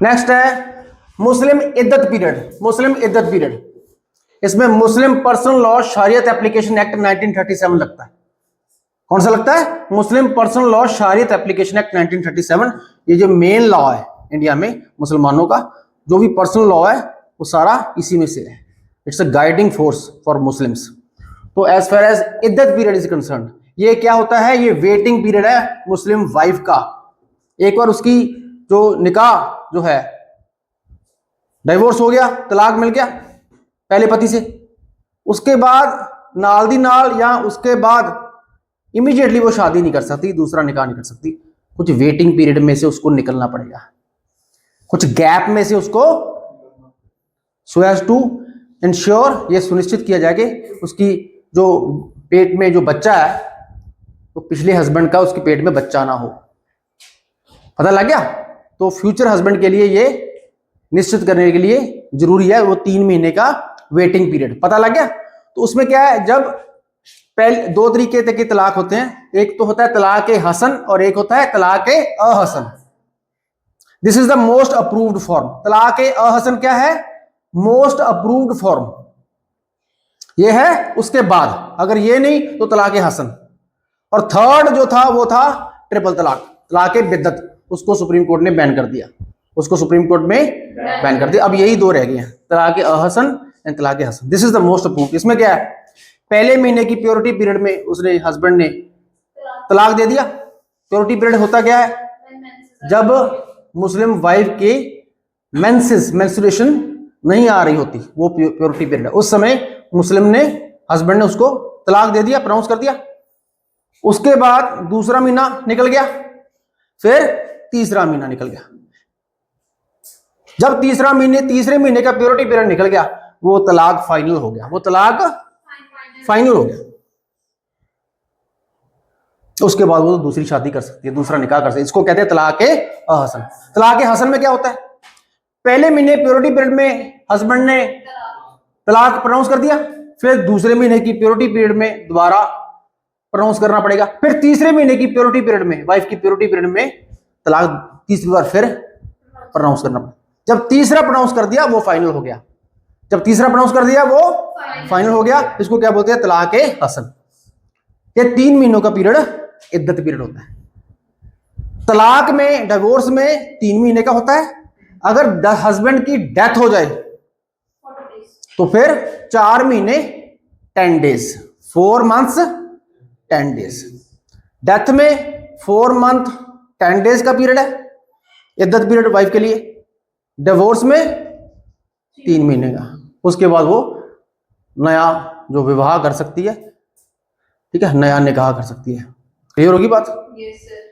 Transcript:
Next है मुस्लिम इद्दत period. मुस्लिम इद्दत period, इसमें मुस्लिम personal law शरीयत एप्लीकेशन एक्ट 1937 लगता है। कौन सा लगता है? मुस्लिम पर्सनल लॉ शरीयत एप्लीकेशन एक्ट 1937। ये जो मेन लॉ है इंडिया में मुसलमानों का, जो भी पर्सनल लॉ है वो सारा इसी में से है। It's a guiding force for Muslims. तो एज फार एज इद्दत पीरियड इज कंसर्न, ये क्या होता है? ये वेटिंग पीरियड है मुस्लिम वाइफ का। एक बार उसकी जो निकाह जो है, डाइवोर्स हो गया, तलाक मिल गया पहले पति से, उसके बाद नाल दी नाल या उसके बाद इमीडिएटली वो शादी नहीं कर सकती, दूसरा निकाह नहीं कर सकती। कुछ वेटिंग पीरियड में से उसको निकलना पड़ेगा, कुछ गैप में से उसको, सो एज टू इंश्योर, ये सुनिश्चित किया जाए कि उसकी जो पेट में जो बच्चा है तो पिछले हस्बैंड का उसके पेट में बच्चा ना हो। पता लग गया? तो फ्यूचर हस्बैंड के लिए ये निश्चित करने के लिए जरूरी है वो 3 महीने का वेटिंग पीरियड। पता लग गया? तो उसमें क्या है, जब पहले 2 तरीके के तलाक होते हैं, एक तो होता है तलाक हसन और एक होता है तलाक Ahsan. This is the most approved form. तलाक अहसन क्या है? मोस्ट अप्रूव्ड फॉर्म ये है। उसके बाद अगर ये नहीं तो तलाक हसन, और थर्ड जो था वो था ट्रिपल तलाक, तलाक बिद्दत। उसको सुप्रीम कोर्ट ने बैन कर दिया, उसको सुप्रीम कोर्ट में बैन कर दिया। अब यही 2 रह गए हैं, तलाक अहसन एंड तलाक हसन। This is the most approved. इसमें क्या है, पहले महीने की प्योरिटी पीरियड में उसने हस्बैंड ने तलाक दे दिया। प्योरिटी पीरियड होता क्या है? जब मुस्लिम वाइफ के मेंसेस, मेंस्ट्रुएशन नहीं आ रही होती, वो प्योरिटी पीरियड है। उस समय मुस्लिम ने, हस्बैंड ने उसको तलाक दे दिया, प्रोनाउंस कर दिया। उसके बाद दूसरा महीना निकल गया, फिर तीसरा महीना निकल गया। जब तीसरे महीने का प्योरिटी पीरियड निकल गया, वो तलाक फाइनल हो गया, वो तलाक फाइनल हो गया। उसके बाद वो दूसरी शादी कर सकती है, दूसरा निकाह कर सकती है। इसको कहते हैं तलाक अहसन। तलाक हसन में क्या होता है? पहले महीने प्योरिटी पीरियड में हस्बैंड ने तलाक प्रोनाउंस कर दिया, फिर दूसरे महीने की प्योरिटी पीरियड में दोबारा प्रोनाउंस करना पड़ेगा, फिर तीसरे महीने की प्योरिटी पीरियड में, वाइफ की प्योरिटी पीरियड में तलाक तीसरी बार फिर प्रोनाउंस करना पड़ेगा। जब तीसरा प्रोनाउंस कर दिया वो फाइनल हो गया। जब तीसरा प्रोनाउंस कर दिया वो फाइनल हो गया। इसको क्या बोलते हैं? तलाक हसन। ये 3 महीनों का पीरियड इद्दत पीरियड होता है। तलाक में, डिवोर्स में 3 महीने का होता है। अगर हस्बैंड की डेथ हो जाए तो फिर 4 महीने 10 डेज, 4 months 10 days। डेथ में 4 month 10 days का पीरियड है इद्दत पीरियड वाइफ के लिए। डिवोर्स में 3 महीने का। उसके बाद वो नया जो विवाह कर सकती है, ठीक है, नया निकाह कर सकती है। क्लियर होगी बात? Yes, sir.